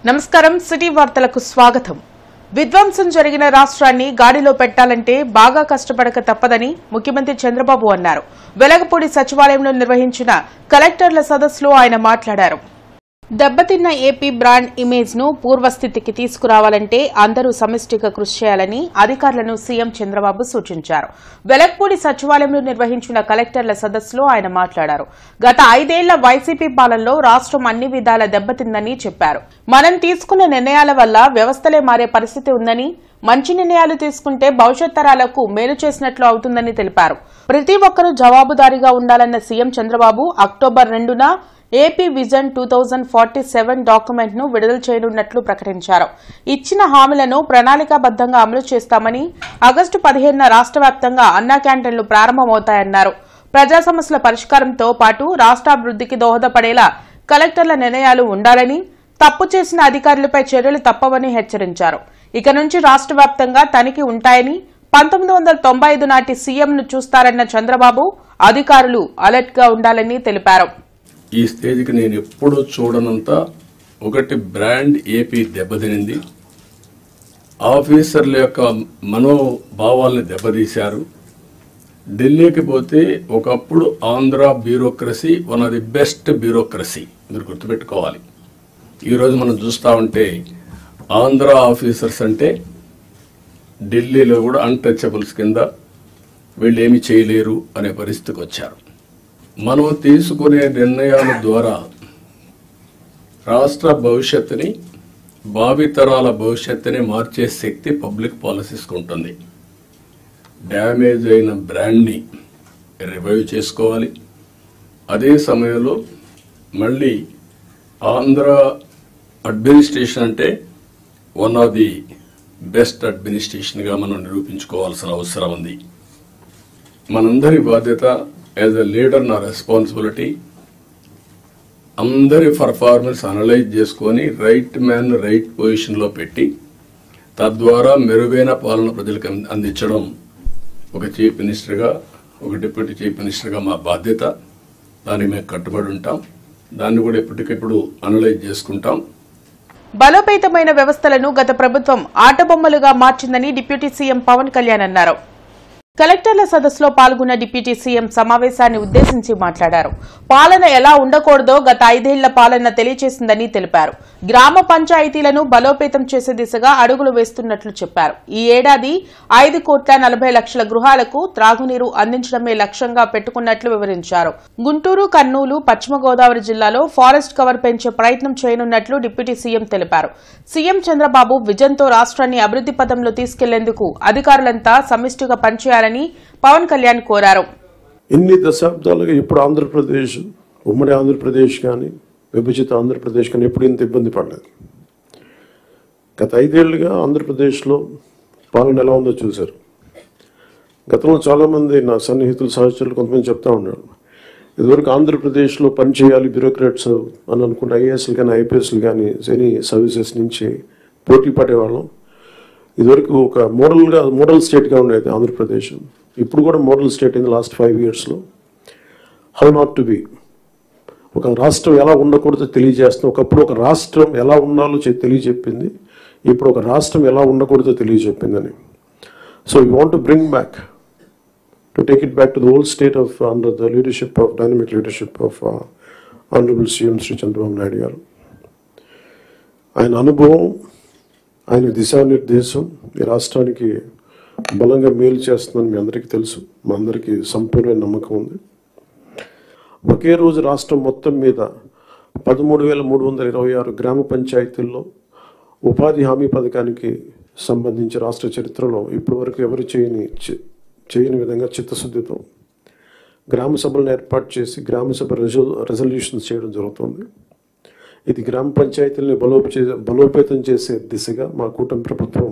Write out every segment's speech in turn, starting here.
నమస్కారం సిటీ వార్తలకు స్వాగతం. విధ్వంసం జరిగిన రాష్ట్రాన్ని గాడిలో పెట్టాలంటే బాగా కష్టపడక తప్పదని ముఖ్యమంత్రి చంద్రబాబు అన్నారు. వెలగపూడి సచివాలయంలో నిర్వహించిన కలెక్టర్ల సదస్సులో ఆయన మాట్లాడారు. దెబ్బతిన్న ఏపీ బ్రాండ్ ఇమేజ్ ను పూర్వస్థితికి తీసుకురావాలంటే అందరూ సమిష్టిగా కృషి చేయాలని అధికారులను సీఎం చంద్రబాబు సూచించారు. వెలగపూడి సచివాలయంలో నిర్వహించిన కలెక్టర్ల సదస్సులో ఆయన మాట్లాడారు. గత 5 ఏళ్ల వైసీపీ పాలనలో రాష్ట్రం అన్ని విధాల దెబ్బతిందని చెప్పారు. మనం తీసుకున్న నిర్ణయాల వల్ల వ్యవస్థలే మారే పరిస్థితి ఉందని, మంచి నిర్ణయాలు తీసుకుంటే భవిష్యత్ తరాలకు మేలు చేసినట్లు అవుతుందని తెలిపారు. ప్రతి ఒక్కరూ జవాబుదారీగా ఉండాలన్న సీఎం చంద్రబాబు అక్టోబర్ 2న ఏపీ విజన్ 2047 డాక్యుమెంట్ ను విడుదల చేయనున్నట్లు ప్రకటించారు. ఇచ్చిన హామీలను ప్రణాళికాబద్దంగా అమలు చేస్తామని, ఆగస్టు 15న రాష్ట్ర వ్యాప్తంగా అన్నా క్యాంటీన్లు ప్రారంభమవుతాయన్నారు. ప్రజా సమస్యల పరిష్కారంతో పాటు రాష్ట్రాభివృద్ధికి దోహదపడేలా కలెక్టర్ల నిర్ణయాలు ఉండాలని, తప్పు చేసిన అధికారులపై చర్యలు తప్పవని హెచ్చరించారు. ఇక నుంచి రాష్ట్ర వ్యాప్తంగా తనిఖీ ఉంటాయని, 1995 నాటి సీఎంను చూస్తారన్న చంద్రబాబు అధికారులు అలర్ట్ గా ఉండాలని తెలిపారు. ఈ స్టేజ్కి నేను ఎప్పుడూ చూడనంత ఒకటి బ్రాండ్ ఏపీ దెబ్బతినింది. ఆఫీసర్ల యొక్క మనోభావాల్ని దెబ్బతీశారు. ఢిల్లీకి పోతే ఒకప్పుడు Andhra bureaucracy one of the best bureaucracy మీరు గుర్తుపెట్టుకోవాలి. ఈరోజు మనం చూస్తూ ఉంటే ఆంధ్ర ఆఫీసర్స్ అంటే ఢిల్లీలో కూడా అన్టచబుల్స్ కింద వీళ్ళు ఏమి చేయలేరు అనే పరిస్థితికి వచ్చారు. మనం తీసుకునే నిర్ణయాల ద్వారా రాష్ట్ర భవిష్యత్తుని, భావితరాల భవిష్యత్తుని మార్చే శక్తి పబ్లిక్ పాలసీస్కి ఉంటుంది. డ్యామేజ్ అయిన బ్రాండ్ని రివైవ్ చేసుకోవాలి. అదే సమయంలో మళ్ళీ ఆంధ్ర అడ్మినిస్ట్రేషన్ అంటే వన్ ఆఫ్ ది బెస్ట్ అడ్మినిస్ట్రేషన్గా మనం నిరూపించుకోవాల్సిన అవసరం ఉంది. మనందరి బాధ్యత యాజ్ ఎ లీడర్, నా రెస్పాన్సిబిలిటీ అందరి పర్ఫార్మెన్స్ అనలైజ్ చేసుకొని రైట్ మ్యాన్ రైట్ పొజిషన్లో పెట్టి తద్వారా మెరుగైన పాలన ప్రజలకు అందించడం ఒక చీఫ్ మినిస్టర్గా, ఒక డిప్యూటీ చీఫ్ మినిస్టర్గా మా బాధ్యత. దానికి మేము కట్టుబడి ఉంటాం. దాన్ని కూడా ఎప్పటికెప్పుడు అనలైజ్ చేసుకుంటాం. బలోపేతమైన వ్యవస్థలను గత ప్రభుత్వం ఆటబొమ్మలుగా మార్చిందని డిప్యూటీ సీఎం పవన్ కళ్యాణ్ అన్నారు. కలెక్టర్ల సదస్సులో పాల్గొన్న డిప్యూటీ సీఎం సమావేశాన్ని ఉద్దేశించి మాట్లాడారు. పాలన ఎలా ఉండకూడదో గత 5 ఏళ్ల పాలన తెలియజేసిందని తెలిపారు. గ్రామ పంచాయతీలను బలోపేతం చేసే దిశగా అడుగులు వేస్తున్నట్లు చెప్పారు. ఈ ఏడాది 5,40,00,000 గృహాలకు త్రాగునీరు అందించడమే లక్ష్యంగా పెట్టుకున్నట్లు వివరించారు. గుంటూరు, కర్నూలు, పశ్చిమ గోదావరి జిల్లాలో ఫారెస్ట్ కవర్ పెంచే ప్రయత్నం చేయనున్నట్లు డిప్యూటీ సీఎం తెలిపారు. సీఎం చంద్రబాబు విజన్తో రాష్ట్రాన్ని అభివృద్ది పథంలో తీసుకెళ్లేందుకు అధికారులంతా సమిష్టిగా పనిచేయాలని పవన్ కళ్యాణ్ కోరారు. ఇన్ని దశాబ్దాలుగా ఇప్పుడు ఆంధ్రప్రదేశ్, ఉమ్మడి ఆంధ్రప్రదేశ్ కానీ విభజిత ఆంధ్రప్రదేశ్ కానీ ఎప్పుడు ఇంత ఇబ్బంది పడలేదు. గత 5 ఏళ్లుగా ఆంధ్రప్రదేశ్లో పాలన ఎలా ఉందో చూశారు. గతంలో చాలామంది నా సన్నిహితులు, సహచరులు కొంతమంది చెప్తా ఉన్నారు, ఇదివరకు ఆంధ్రప్రదేశ్లో పనిచేయాలి బ్యూరోక్రాట్స్ అని అనుకున్న ఐఏఎస్లు కానీ ఐపీఎస్లు కానీ ఎనీ సర్వీసెస్ నుంచి పోటీ పడేవాళ్ళం. ఇదివరకు ఒక మోడల్ స్టేట్గా ఉండేది ఆంధ్రప్రదేశ్. ఇప్పుడు కూడా model state in the last 5 yearsలో. How not to be, ఒక రాష్ట్రం ఎలా ఉండకూడదో తెలియజేస్తుంది. ఒకప్పుడు ఒక రాష్ట్రం ఎలా ఉండాలో తెలియజెప్పింది, ఇప్పుడు ఒక రాష్ట్రం ఎలా ఉండకూడదో తెలియజెప్పిందని. So you want to bring back, to take it back to the whole state of under the leadership of dynamic leadership of honourable CM Shri Chandrababu Naidu garu. ఆయన అనుభవం, ఆయన దిశానిర్దేశం ఈ రాష్ట్రానికి బలంగా మేలు చేస్తుందని మీ అందరికీ తెలుసు. మా అందరికీ సంపూర్ణ నమ్మకం ఉంది. ఒకే రోజు రాష్ట్రం మొత్తం మీద 13,326 గ్రామ పంచాయతీల్లో ఉపాధి హామీ పథకానికి సంబంధించి రాష్ట్ర చరిత్రలో ఇప్పటివరకు ఎవరు చేయని విధంగా చిత్తశుద్ధితో గ్రామ సభలను ఏర్పాటు చేసి గ్రామ సభ రెజల్యూషన్స్ చేయడం జరుగుతుంది. ఇది గ్రామ పంచాయతీలని బలోపేతం చేసే దిశగా మా కూటమి ప్రభుత్వం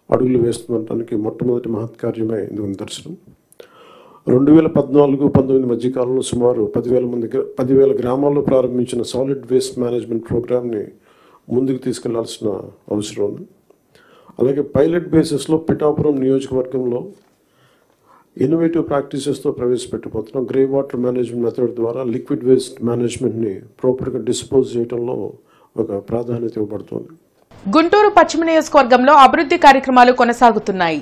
అడుగులు వేస్తుండటానికి మొట్టమొదటి మహత్కార్యమే ఇందుకు నిదర్శనం. 2014-19 మధ్యకాలంలో సుమారు 10,000 గ్రామాల్లో ప్రారంభించిన సాలిడ్ వేస్ట్ మేనేజ్మెంట్ ప్రోగ్రామ్ని ముందుకు తీసుకెళ్లాల్సిన అవసరం ఉంది. అలాగే పైలట్ బేసిస్లో పిఠాపురం నియోజకవర్గంలో ఇన్నోవేటివ్ ప్రాక్టీసెస్తో ప్రవేశపెట్టబోతున్నాం. గ్రే వాటర్ మేనేజ్మెంట్ మెథడ్ ద్వారా లిక్విడ్ వేస్ట్ మేనేజ్మెంట్ని ప్రాపర్గా డిస్పోజ్ చేయడంలో ఒక ప్రాధాన్యత ఇవ్వబడుతుంది. గుంటూరు పశ్చిమ నియోజకవర్గంలో అభివృద్ధి కార్యక్రమాలు కొనసాగుతున్నాయి.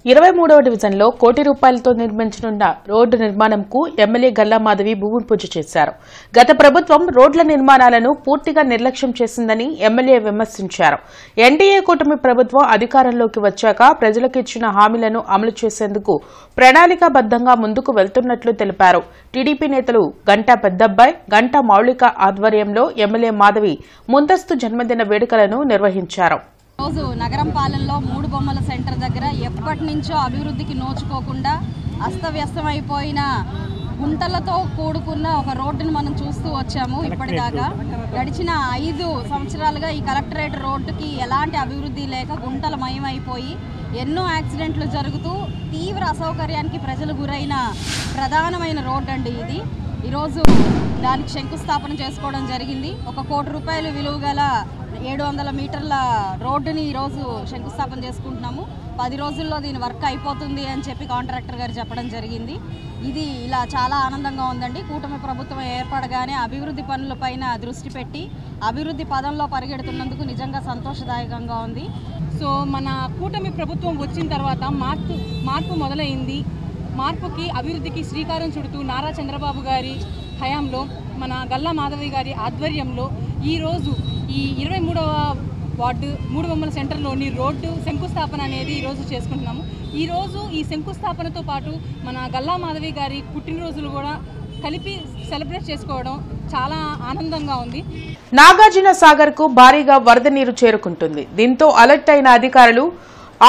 23వ డివిజన్లో ₹1 కోటి నిర్మించనున్న రోడ్డు నిర్మాణంకు ఎమ్మెల్యే గల్లా మాధవి భూమి పూజ చేశారు. గత ప్రభుత్వం రోడ్ల నిర్మాణాలను పూర్తిగా నిర్లక్ష్యం చేసిందని ఎమ్మెల్యే విమర్శించారు. ఎన్డీఏ కూటమి ప్రభుత్వం అధికారంలోకి వచ్చాక ప్రజలకు ఇచ్చిన హామీలను అమలు చేసేందుకు ప్రణాళికాబద్దంగా ముందుకు వెళ్తున్నట్లు తెలిపారు. టీడీపీ నేతలు గంటా పెద్దబ్బాయి, గంటా మౌళిక ఆధ్వర్యంలో ఎమ్మెల్యే మాధవి ముందస్తు జన్మదిన వేడుకలను నిర్వహించారు. రోజు నగరం పాలనలో 3 బొమ్మల సెంటర్ దగ్గర ఎప్పటి నుంచో అభివృద్ధికి నోచుకోకుండా అస్తవ్యస్తమైపోయిన గుంటలతో కూడుకున్న ఒక రోడ్డును మనం చూస్తూ వచ్చాము. ఇప్పటిదాకా గడిచిన 5 సంవత్సరాలుగా ఈ కలెక్టరేట్ రోడ్డుకి ఎలాంటి అభివృద్ధి లేక గుంటలమయమైపోయి ఎన్నో యాక్సిడెంట్లు జరుగుతూ తీవ్ర అసౌకర్యానికి ప్రజలు గురైన ప్రధానమైన రోడ్డు అండి ఇది. ఈరోజు దానికి శంకుస్థాపన చేసుకోవడం జరిగింది. ₹1 కోటి విలువ గల 700 మీటర్ల రోడ్డుని ఈరోజు శంకుస్థాపన చేసుకుంటున్నాము. 10 రోజుల్లో దీని వర్క్ అయిపోతుంది అని చెప్పి కాంట్రాక్టర్ గారు చెప్పడం జరిగింది. ఇది ఇలా చాలా ఆనందంగా ఉందండి. కూటమి ప్రభుత్వం ఏర్పడగానే అభివృద్ధి పనులపైన దృష్టి పెట్టి అభివృద్ధి పదంలో పరిగెడుతున్నందుకు నిజంగా సంతోషదాయకంగా ఉంది. సో మన కూటమి ప్రభుత్వం వచ్చిన తర్వాత మార్పు మొదలైంది. మార్పుకి అభివృద్ధికి శ్రీకారం చుడుతూ నారా చంద్రబాబు గారి హయాంలో మన గల్లా మాధవి గారి ఆధ్వర్యంలో ఈరోజు ఈ 23వ వార్డు 3 బొమ్మల సెంటర్లోని రోడ్డు శంకుస్థాపన అనేది ఈరోజు చేసుకుంటున్నాము. ఈరోజు ఈ శంకుస్థాపనతో పాటు మన గల్లా మాధవి గారి పుట్టినరోజులు కూడా కలిపి సెలబ్రేట్ చేసుకోవడం చాలా ఆనందంగా ఉంది. నాగార్జున సాగర్ కు భారీగా వరద నీరు చేరుకుంటుంది. దీంతో అలర్ట్ అయిన అధికారులు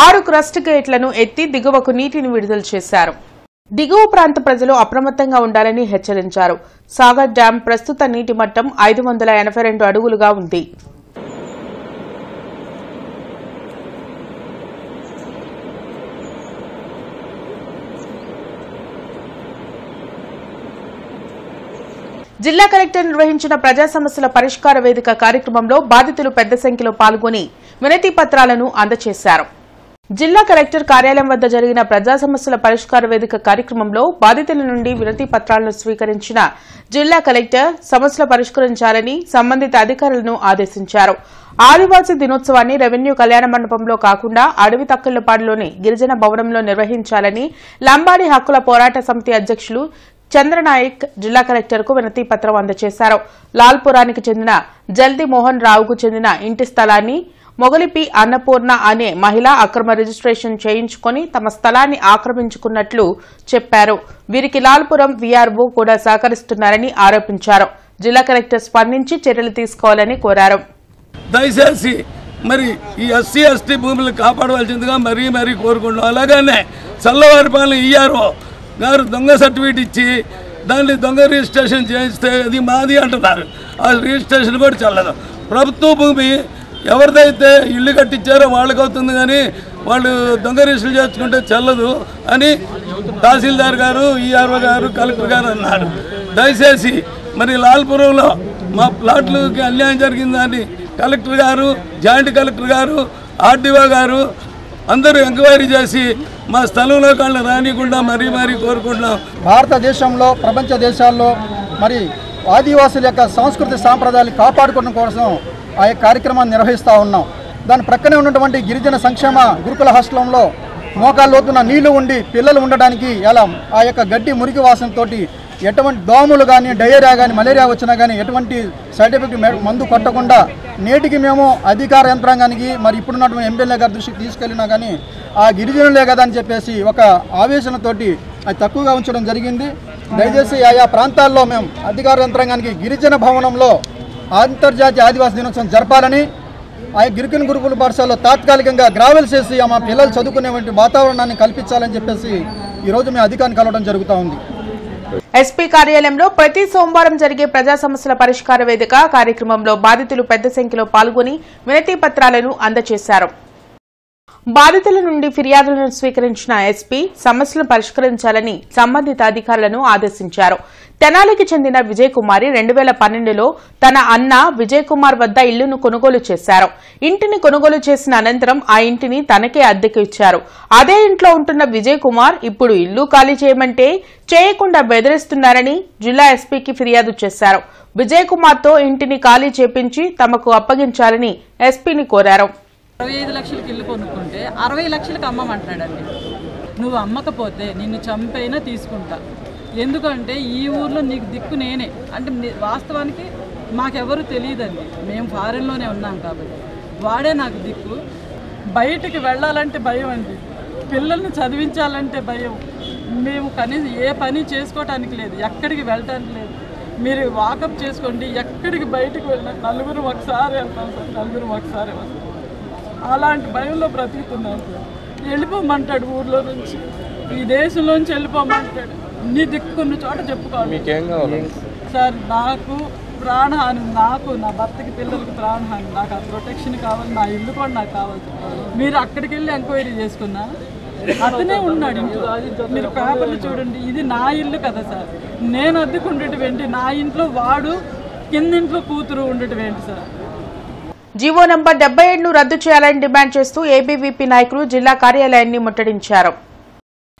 6 క్రస్ట్ గేట్లను ఎత్తి దిగువకు నీటిని విడుదల చేశారు. దిగువ ప్రాంత ప్రజలు అప్రమత్తంగా ఉండాలని హెచ్చరించారు. సాగర్ డ్యాం ప్రస్తుత నీటి మట్టం 582 అడుగులుగా ఉంది. జిల్లా కలెక్టర్ నిర్వహించిన ప్రజా సమస్యల పరిష్కార వేదిక కార్యక్రమంలో బాధితులు పెద్ద సంఖ్యలో పాల్గొని వినతి పత్రాలను అందజేశారు. జిల్లా కలెక్టర్ కార్యాలయం వద్ద జరిగిన ప్రజా సమస్యల పరిష్కార వేదిక కార్యక్రమంలో బాధితుల నుండి వినతి పత్రాలను స్వీకరించిన జిల్లా కలెక్టర్ సమస్యలు పరిష్కరించాలని సంబంధిత అధికారులను ఆదేశించారు. ఆదివాసీ దినోత్సవాన్ని రెవెన్యూ కళ్యాణ మండపంలో కాకుండా అడవి తక్కలపాడులోని గిరిజన భవనంలో నిర్వహించాలని లంబాడి హక్కుల పోరాట సమితి అధ్యక్షులు చంద్రనాయక్ జిల్లా కలెక్టర్కు వినతి పత్రం అందజేశారు. లాల్పురానికి చెందిన జల్ది మోహన్ రావుకు చెందిన ఇంటి స్థలాన్ని మొగలిపి అన్నపూర్ణ అనే మహిళ అక్రమ రిజిస్ట్రేషన్ చేయించుకుని తమ స్థలాన్ని ఆక్రమించుకున్నట్లు చెప్పారు. వీరికి లాల్పురం వీఆర్ఓ కూడా సహకరిస్తున్నారని ఆరోపించారు. జిల్లా కలెక్టర్ స్పందించి చర్యలు తీసుకోవాలని కోరారు. దయచేసి మరి ఈ ఎస్సీ ఎస్టీ భూములు కాపాడవలసిందిగా మరీ కోరుకుంటున్నాం. అలాగనే చల్లవారిపాలెం ఈఆర్ఓ గారు దొంగ సర్టిఫికేట్ ఇచ్చి దాన్ని దొంగ రిజిస్ట్రేషన్ చేయిస్తే అది మాది అంటున్నారు. ఆ రిజిస్ట్రేషన్ కూడా చెల్లదు. ప్రభుత్వ భూమి ఎవరిదైతే ఇల్లు కట్టించారో వాళ్ళకి అవుతుంది, కానీ వాళ్ళు దొంగ రిజిస్టర్ చేసుకుంటే చెల్లదు అని తహసీల్దార్ గారు, ఈఆర్ఓ గారు, కలెక్టర్ గారు అన్నారు. దయచేసి మరి లాల్పురంలో మా ప్లాట్లకి అన్యాయం జరిగిందని కలెక్టర్ గారు, జాయింట్ కలెక్టర్ గారు, ఆర్డీఓ గారు అందరూ ఎంక్వైరీ చేసి మా స్థలంలో కాళ్ళు రానికుండా మరీ కోరుకుంటున్నాం. భారతదేశంలో ప్రపంచ దేశాల్లో మరి ఆదివాసుల యొక్క సంస్కృతి సాంప్రదాయాలు కాపాడుకోవడం కోసం ఆ యొక్క కార్యక్రమాన్ని నిర్వహిస్తూ ఉన్నాం. దాని ప్రక్కనే ఉన్నటువంటి గిరిజన సంక్షేమ గురుకుల హాస్టల్లో మోకాళ్ళలోతున్న నీళ్లు ఉండి పిల్లలు ఉండడానికి ఎలా ఆ యొక్క గడ్డి మురికి వాసనతో ఎటువంటి దోమలు కానీ, డయేరియా కానీ, మలేరియా వచ్చినా కానీ ఎటువంటి సైడ్ ఎఫెక్ట్ మందు కొట్టకుండా నేటికి మేము అధికార యంత్రాంగానికి మరి ఇప్పుడున్నటువంటి ఎమ్మెల్యే గారి దృష్టికి తీసుకెళ్ళినా కానీ ఆ గిరిజనులే కదా అని చెప్పేసి ఒక ఆవేశనతోటి అది తక్కువగా ఉంచడం జరిగింది. దయచేసి ఆయా ప్రాంతాల్లో మేము అధికార యంత్రాంగానికి గిరిజన భవనంలో అంతర్జాతీయ ఆదివాసీ దినోత్సవం జరపాలని, ఆ గిరిజన గురుకుల పాఠశాలలో తాత్కాలికంగా గ్రావెల్స్ చేసి మా పిల్లలు చదువుకునేటువంటి వాతావరణాన్ని కల్పించాలని చెప్పేసి ఈరోజు మేము అధికారిని కలవడం జరుగుతూ ఉంది. ఎస్పీ కార్యాలయంలో ప్రతి సోమవారం జరిగే ప్రజా సమస్యల పరిష్కార వేదిక కార్యక్రమంలో బాధితులు పెద్ద సంఖ్యలో పాల్గొని వినతి పత్రాలను అందజేశారు. బాధితుల నుండి ఫిర్యాదులను స్వీకరించిన ఎస్పీ సమస్యలను పరిష్కరించాలని సంబంధిత అధికారులను ఆదేశించారు. తెనాలికి చెందిన విజయ్ కుమారి 2012లో తన అన్న విజయ్ కుమార్ వద్ద ఇల్లును కొనుగోలు చేశారు. ఇంటిని కొనుగోలు చేసిన అనంతరం ఆ ఇంటిని తనకే అద్దెకు ఇచ్చారు. అదే ఇంట్లో ఉంటున్న విజయ్ కుమార్ ఇప్పుడు ఇల్లు ఖాళీ చేయమంటే చేయకుండా బెదిరిస్తున్నారని జిల్లా ఎస్పీకి ఫిర్యాదు చేశారు. విజయ్ కుమార్తో ఇంటిని ఖాళీ చేపించి తమకు అప్పగించాలని ఎస్పీని కోరారు. 65 లక్షలకి ఇల్లు కొనుక్కుంటే 60 లక్షలకు అమ్మమంటున్నాడండి. నువ్వు అమ్మకపోతే నిన్ను చంపైనా తీసుకుంటా, ఎందుకంటే ఈ ఊర్లో నీకు దిక్కు నేనే. అంటే వాస్తవానికి మాకెవరు తెలియదండి, మేము ఫారెన్లోనే ఉన్నాం కాబట్టి వాడే నాకు దిక్కు. బయటికి వెళ్ళాలంటే భయం అండి, పిల్లల్ని చదివించాలంటే భయం. మేము కనీసం ఏ పని చేసుకోవటానికి లేదు, ఎక్కడికి వెళ్ళటానికి లేదు. మీరు వాకప్ చేసుకోండి, ఎక్కడికి బయటకు వెళ్ళినా నలుగురు ఒకసారి వెళ్తాం సార్, నలుగురు ఒకసారి వస్తాం. అలాంటి భయంలో బ్రతుకుతున్నాను సార్. వెళ్ళిపోమంటాడు ఊర్లో నుంచి, ఈ దేశంలోంచి వెళ్ళిపోమంటాడు. నీ దిక్కున్న చోట చెప్పుకోవాలి. మీకేం కావాలి సార్? నాకు ప్రాణహాని, నాకు నా భర్తకి పిల్లలకి ప్రాణహాని, నాకు ఆ ప్రొటెక్షన్ కావాలి, నా ఇల్లు కూడా నాకు కావాలి. మీరు అక్కడికి వెళ్ళి ఎంక్వైరీ చేసుకున్నా అతనే ఉన్నాడు ఇంట్లో. మీరు పేపర్లు చూడండి, ఇది నా ఇల్లు కదా సార్, నేను అద్దెకుండేటివేంటి? నా ఇంట్లో వాడు, కిందింట్లో కూతురు ఉండేటివేంటి సార్? జీవో నంబర్ 77ను రద్దు చేయాలని డిమాండ్ చేస్తూ ఏబీవీపీ నాయకులు జిల్లా కార్యాలయాన్ని ముట్టడించారు.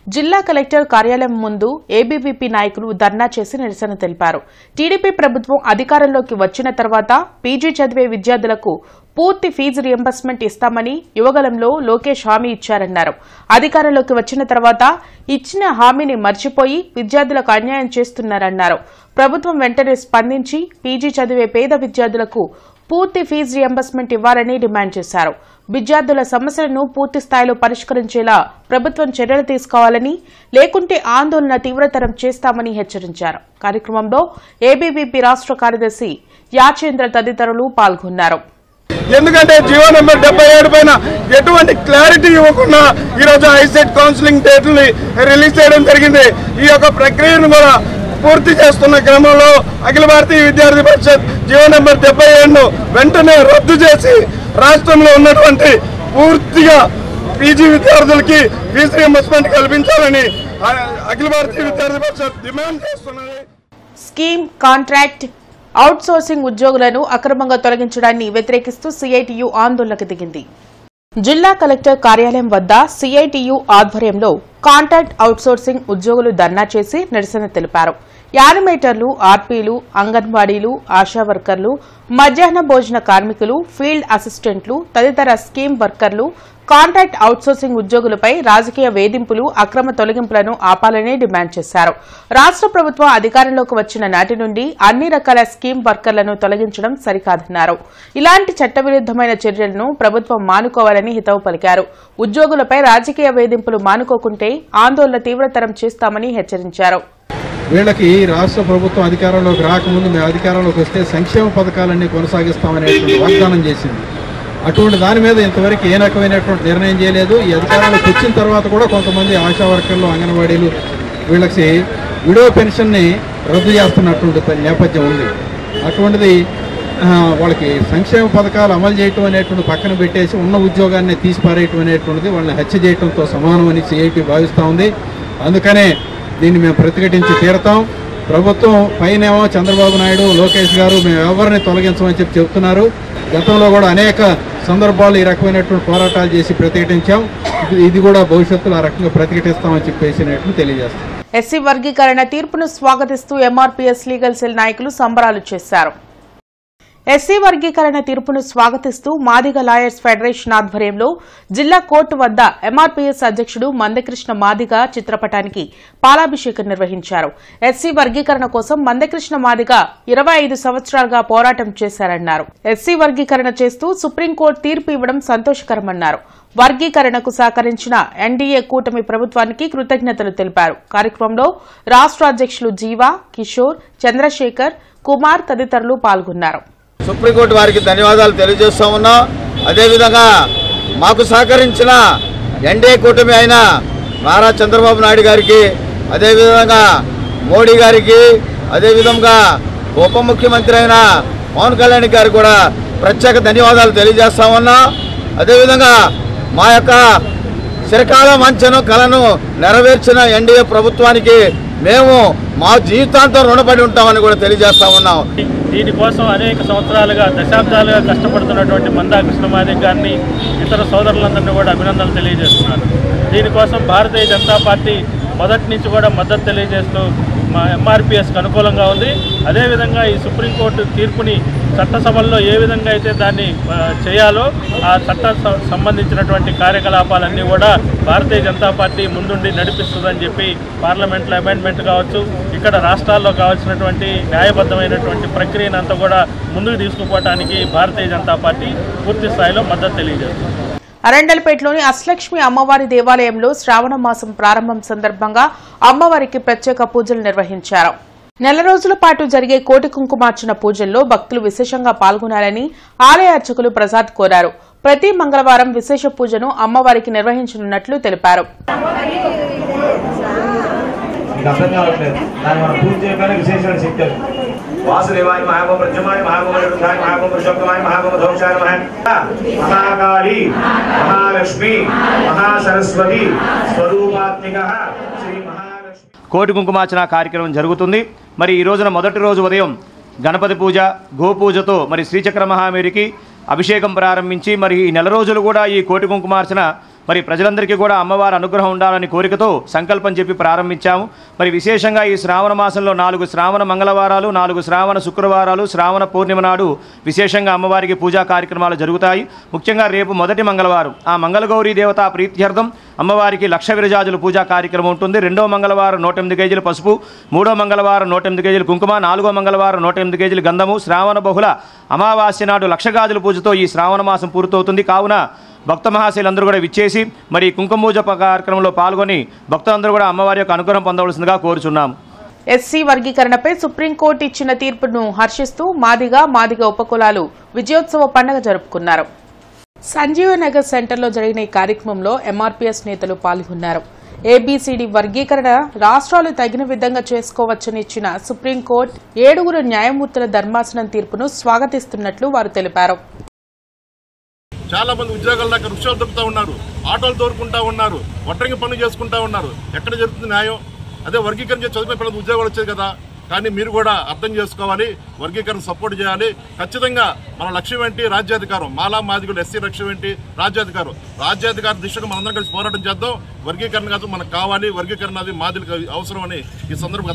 జిల్లా కలెక్టర్ కార్యాలయం ముందు ఏబీవీపీ నాయకులు ధర్నా చేసి నిరసన తెలిపారు. టీడీపీ ప్రభుత్వం అధికారంలోకి వచ్చిన తర్వాత పీజీ చదివే విద్యార్థులకు పూర్తి ఫీజు రియంబర్స్మెంట్ ఇస్తామని యువగలంలో లోకేష్ హామీ ఇచ్చారన్నారు. అధికారంలోకి వచ్చిన తర్వాత ఇచ్చిన హామీని మర్చిపోయి విద్యార్థులకు అన్యాయం చేస్తున్నారన్నారు. ప్రభుత్వం వెంటనే స్పందించి పీజీ చదివే పేద విద్యార్థులకు పూర్తి ఫీజు రియంబర్స్మెంట్ ఇవ్వాలని డిమాండ్ చేశారు. విద్యార్థుల సమస్యలను పూర్తి స్థాయిలో పరిష్కరించేలా ప్రభుత్వం చర్యలు తీసుకోవాలని, లేకుంటే ఆందోళన తీవ్రతరం చేస్తామని హెచ్చరించారు. కార్యక్రమంలో ఏబీవీపీ రాష్ట్ర కార్యదర్శి యాచేంద్ర తదితరులు పాల్గొన్నారు. ఎందుకంటే జీవో నెంబర్ 77 పైన ఎటువంటి క్లారిటీ ఇవ్వకుండా ఈరోజు ఐసెట్ కౌన్సిలింగ్ డేట్ని రిలీజ్ చేయడం జరిగింది. ఈ యొక్క ప్రక్రియను కూడా పూర్తి చేస్తున్న క్రమంలో అఖిల భారతీయ విద్యార్థి పరిషత్ జీవో నెంబర్ 77ను వెంటనే రద్దు చేసి రాష్ట్రంలో ఉన్నటువంటి పూర్తిగా పీజీ విద్యార్థులకి ఫీజు రియంబర్స్మెంట్ కల్పించాలని అఖిల భారతీయ విద్యార్థి పరిషత్ డిమాండ్ చేస్తున్నది. స్కీమ్, కాంట్రాక్ట్, అవుట్సోర్సింగ్ ఉద్యోగులను అక్రమంగా తొలగించడాన్ని వ్యతిరేకిస్తూ సిఐటియు ఆందోళనకు దిగింది. జిల్లా కలెక్టర్ కార్యాలయం వద్ద సిఐటియు ఆధ్వర్యంలో కాంట్రాక్ట్ అవుట్సోర్సింగ్ ఉద్యోగులు ధర్నా చేసి నిరసన తెలిపారు. యానిమేటర్లు, ఆర్పీలు, అంగన్వాడీలు, ఆశా వర్కర్లు, మధ్యాహ్న భోజన కార్మికులు, ఫీల్డ్ అసిస్టెంట్లు తదితర స్కీమ్ వర్కర్లు, కాంట్రాక్ట్ అవుట్సోర్సింగ్ ఉద్యోగులపై రాజకీయ వేధింపులు, అక్రమ తొలగింపులను ఆపాలని డిమాండ్ చేశారు. రాష్ట్ర ప్రభుత్వం అధికారంలోకి వచ్చిన నాటి నుండి అన్ని రకాల స్కీమ్ వర్కర్లను తొలగించడం సరికాదన్నారు. ఇలాంటి చట్టవిరుద్దమైన చర్యలను ప్రభుత్వం మానుకోవాలని హితవు పలికారు. ఉద్యోగులపై రాజకీయ వేధింపులు మానుకోకుంటే ఆందోళన తీవ్రతరం చేస్తామని హెచ్చరించారు. వీళ్ళకి రాష్ట్ర ప్రభుత్వం అధికారంలోకి రాకముందు మేము అధికారంలోకి వస్తే సంక్షేమ పథకాలన్నీ కొనసాగిస్తామనేటువంటి వాగ్దానం చేసింది. అటువంటి దాని మీద ఇంతవరకు ఏ రకమైనటువంటి నిర్ణయం చేయలేదు. ఈ అధికారంలోకి వచ్చిన తర్వాత కూడా కొంతమంది ఆశా వర్కర్లు, అంగన్వాడీలు వీళ్ళకి విడో పెన్షన్ని రద్దు చేస్తున్నటువంటి నేపథ్యం ఉంది. అటువంటిది వాళ్ళకి సంక్షేమ పథకాలు అమలు చేయటం అనేటువంటి పక్కన పెట్టేసి ఉన్న ఉద్యోగాన్ని తీసిపారేయటం అనేటువంటిది వాళ్ళని హత్య చేయడంతో సమానమని సిఐటి భావిస్తూ ఉంది. అందుకనే దీన్ని మేము ప్రతిఘటించి తీరతాం. ప్రభుత్వం పైనేమో చంద్రబాబు నాయుడు, లోకేష్ గారు మేము ఎవరిని తొలగించమని చెప్తున్నారు. గతంలో కూడా అనేక సందర్భాలు ఈ రకమైనటువంటి పోరాటాలు చేసి ప్రతిఘటించాం. ఇది కూడా భవిష్యత్తులో ఆ రకంగా ప్రతిఘటిస్తామని చెప్పేసినట్లు తెలియజేస్తాం. ఎస్సీ వర్గీకరణ తీర్పును స్వాగతిస్తూ ఎంఆర్పీఎస్ లీగల్ సెల్ నాయకులు సంబరాలు చేశారు. ఎస్సీ వర్గీకరణ తీర్పును స్వాగతిస్తూ మాదిగ లాయర్స్ ఫెడరేషన్ ఆధ్వర్యంలో జిల్లా కోర్టు వద్ద ఎంఆర్పీఎస్ అధ్యక్షుడు మందకృష్ణ మాదిగ చిత్రపటానికి పాలాభిషేకం నిర్వహించారు. ఎస్సీ వర్గీకరణ కోసం మందకృష్ణ మాదిగ 25 సంవత్సరాలుగా పోరాటం చేశారన్నారు. ఎస్సీ వర్గీకరణ చేస్తూ సుప్రీంకోర్టు తీర్పు ఇవ్వడం సంతోషకరమన్నారు. వర్గీకరణకు సహకరించిన ఎన్డీఏ కూటమి ప్రభుత్వానికి కృతజ్ఞతలు తెలిపారు. కార్యక్రమంలో రాష్ట్ర అధ్యక్షులు జీవా, కిషోర్, చంద్రశేఖర్, కుమార్ తదితరులు పాల్గొన్నారు. సుప్రీంకోర్టు వారికి ధన్యవాదాలు తెలియజేస్తా ఉన్నా. అదేవిధంగా మాకు సహకరించిన ఎన్డీఏ కూటమి అయిన నారా చంద్రబాబు నాయుడు గారికి, అదేవిధంగా మోడీ గారికి, అదేవిధంగా ఉప ముఖ్యమంత్రి అయిన పవన్ కళ్యాణ్ గారికి కూడా ప్రత్యేక ధన్యవాదాలు తెలియజేస్తా ఉన్నా. అదేవిధంగా మా యొక్క చిరకాల మంచను కలను నెరవేర్చిన ఎన్డీఏ ప్రభుత్వానికి మేము మా జీవితాంతం రుణపడి ఉంటామని కూడా తెలియజేస్తా ఉన్నాం. దీనికోసం అనేక సంవత్సరాలుగా దశాబ్దాలుగా కష్టపడుతున్నటువంటి మందా కృష్ణమాదిగ గారిని ఇతర సోదరులందరినీ కూడా అభినందనలు తెలియజేస్తున్నారు. దీనికోసం భారతీయ జనతా పార్టీ మొదటి నుంచి కూడా మద్దతు తెలియజేస్తూ ఎంఆర్పిఎస్కి అనుకూలంగా ఉంది. అదేవిధంగా ఈ సుప్రీంకోర్టు తీర్పుని చట్టసభల్లో ఏ విధంగా అయితే దాన్ని చేయాలో ఆ చట్ట సంబంధించినటువంటి కార్యకలాపాలన్నీ కూడా భారతీయ జనతా పార్టీ ముందుండి నడిపిస్తుందని చెప్పి పార్లమెంట్లో అమెండ్మెంట్ కావచ్చు, ఇక్కడ రాష్ట్రాల్లో కావాల్సినటువంటి న్యాయబద్ధమైనటువంటి ప్రక్రియను అంతా కూడా ముందుకు తీసుకుపోవడానికి భారతీయ జనతా పార్టీ పూర్తి స్థాయిలో మద్దతు తెలియజేస్తుంది. అరండల్పేటలోని అష్టలక్ష్మి అమ్మవారి దేవాలయంలో శ్రావణ మాసం ప్రారంభం సందర్భంగా అమ్మవారికి ప్రత్యేక పూజలు నిర్వహించారు. నెల రోజుల పాటు జరిగే కోటి కుంకుమార్చన పూజల్లో భక్తులు విశేషంగా పాల్గొనాలని ఆలయ అర్చకులు ప్రసాద్ కోరారు. ప్రతి మంగళవారం విశేష పూజను అమ్మవారికి నిర్వహించనున్నట్లు తెలిపారు. वासुदेवाय महागो प्रज्ञमाय महागो रुद्राय महागो पुरुषोत्तमाय महागो ध्वंसाय महाकाली महालक्ष्मी महासरस्वती स्वरूपात्मिकः श्री महालक्ष्मी కోటి కుంకుమార్చన కార్యక్రమం జరుగుతుంది. మరి ఈ రోజున మొదటి రోజు ఉదయం గణపతి పూజ, గోపూజతో మరి శ్రీచక్ర మహామేరికి అభిషేకం ప్రారంభించి మరి ఈ నెల రోజులు కూడా ఈ కోటి కుంకుమార్చన మరి ప్రజలందరికీ కూడా అమ్మవారి అనుగ్రహం ఉండాలని కోరికతో సంకల్పం చెప్పి ప్రారంభించాము. మరి విశేషంగా ఈ శ్రావణ మాసంలో 4 శ్రావణ మంగళవారాలు, 4 శ్రావణ శుక్రవారాలు, శ్రావణ పూర్ణిమ నాడు విశేషంగా అమ్మవారికి పూజా కార్యక్రమాలు జరుగుతాయి. ముఖ్యంగా రేపు మొదటి మంగళవారం ఆ మంగళగౌరీ దేవతా ప్రీత్యర్థం అమ్మవారికి లక్ష విరజాజుల పూజా కార్యక్రమం ఉంటుంది. 2వ మంగళవారం 108 కేజీల పసుపు, 3వ మంగళవారం 108 కేజీల కుంకుమ, 4వ మంగళవారం 108 కేజీల గంధము, శ్రావణ బహుళ అమావాస్య నాడు లక్ష గాజుల పూజతో ఈ శ్రావణ మాసం పూర్తవుతుంది. కావున భక్త మహాశైలందరూ కూడా విచ్చేసి మరి కుంకుమపూజ కార్యక్రమంలో పాల్గొని భక్తులందరూ కూడా అమ్మవారి యొక్క అనుగ్రహం పొందవలసిందిగా కోరుచున్నాము. ఎస్సీ వర్గీకరణపై సుప్రీంకోర్టు ఇచ్చిన తీర్పును హర్షిస్తూ మాదిగ ఉపకులాలు విజయోత్సవ పండుగ జరుపుకున్నారు. సంజీవనగర్ సెంటర్లో జరిగిన ఈ కార్యక్రమంలో ఎంఆర్పీఎస్ నేతలు పాల్గొన్నారు. ఏబీసీడీ వర్గీకరణ రాష్ట్రాలు తగిన విధంగా చేసుకోవచ్చని ఇచ్చిన సుప్రీంకోర్టు 7 న్యాయమూర్తుల ధర్మాసనం తీర్పును స్వాగతిస్తున్నట్లు వారు తెలిపారు. చాలా మంది ఉద్యోగాల దాకా వృక్షాలు దొరుకుతూ ఉన్నారు, ఆటోలు తోరుకుంటా ఉన్నారు, వడ్రంగి పనులు చేసుకుంటా ఉన్నారు. ఎక్కడ జరుగుతుంది న్యాయం? అదే వర్గీకరణ చేసి చదివిన పిల్లలు ఉద్యోగాలు వచ్చేది కదా. కానీ మీరు కూడా అర్థం చేసుకోవాలి, వర్గీకరణ సపోర్ట్ చేయాలి. ఖచ్చితంగా మన లక్ష్యం ఏంటి? రాజ్యాధికారం. మాలా మాదిగులు ఎస్సీ లక్ష్యం ఏంటి? రాజ్యాధికారం. రాజ్యాధికార దిశగా మనందరం కలిసి పోరాటం చేద్దాం. వర్గీకరణ కాదు మనకు కావాలి, వర్గీకరణ అది మాదిగలకు అవసరం అని ఈ సందర్భం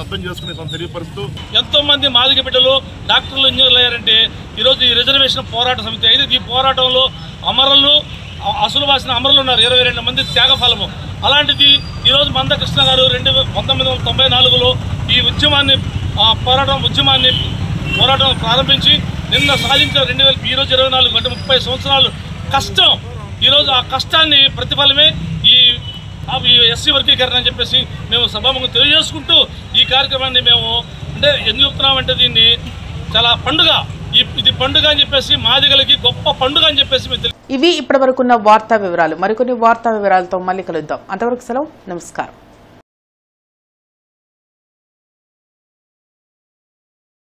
అర్థం చేసుకుని తెలియపరుస్తూ ఎంతో మంది మాదిగ బిడ్డలు డాక్టర్లు, ఇంజనీర్లు అయ్యారంటే ఈరోజు ఈ రిజర్వేషన్ పోరాట సమితి అయితే ఈ పోరాటంలో అమరులు, అసలు వాసిన అమరులు ఉన్నారు 22 మంది త్యాగఫలము. అలాంటిది ఈరోజు మంద కృష్ణ గారు 1994లో ఈ ఉద్యమాన్ని పోరాటం ప్రారంభించి నిన్న సాధించిన 2000 ఈరోజు 24 అంటే 30 సంవత్సరాలు కష్టం. ఈరోజు ఆ కష్టాన్ని ప్రతిఫలమే ఈ ఎస్సీ వర్గీకరణ అని చెప్పేసి మేము సభాముఖం తెలియజేసుకుంటూ ఈ కార్యక్రమాన్ని మేము అంటే ఎందుకు చెప్తున్నామంటే దీన్ని చాలా పండుగ, ఇది పండుగ అని చెప్పేసి మాదిగలకి గొప్ప పండుగ అని చెప్పేసి ఇవి ఇప్పటివరకున్న వార్తా వివరాలు. మరికొన్ని వార్తా వివరాలతో మళ్ళీ కలుద్దాం. అంతవరకు సెలవు. నమస్కారం.